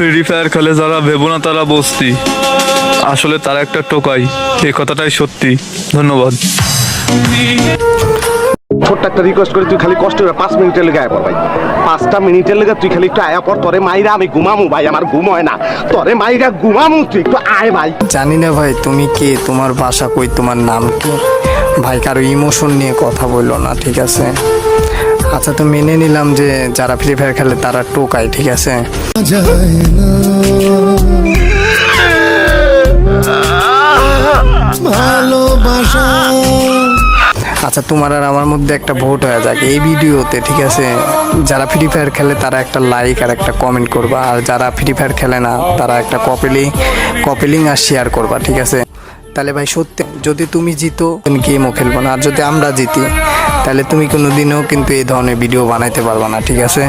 Free fire খেলে যারা ভেবো না তারা বস্তি, আসলে তারা একটা টোকাই, এই কথাটাই সত্যি। ধন্যবাদ। ছোট্ট একটা রিকোয়েস্ট করি, তুই খালি কষ্ট করে 5 মিনিটের লেগে আয়া পর ভাই। 5টা মিনিটের লেগে তুই খালি একটু আয়া পর, তোরে মাইরা আমি ঘুমামু ভাই, আমার ঘুম হয় না, তোরে মাইরা ঘুমামু, তুই একটু আয় ভাই। জানি না ভাই তুমি কে, তোমার বাসা কই, তোমার নাম কি ভাই, কারো ইমোশন নিয়ে কথা বললো না, ঠিক আছে? আচ্ছা, তো মেনে নিলাম যে যারা ফ্রি ফায়ার খেলে তারা টোকায়, ঠিক আছে? আচ্ছা, তোমার আর আমার মধ্যে একটা ভোট হয়ে যাক এই ভিডিওতে, ঠিক আছে? যারা ফ্রি ফায়ার খেলে তারা একটা লাইক আর একটা কমেন্ট করবা, আর যারা ফ্রি ফায়ার খেলে না তারা একটা কপিলিং আর শেয়ার করবা, ঠিক আছে? তাহলে ভাই সত্যি যদি তুমি জিতো গেমও খেলবো না, আর যদি আমরা জিতি তাহলে তুমি কোনোদিনও কিন্তু এই ধরনের ভিডিও বানাইতে পারবা না, ঠিক আছে?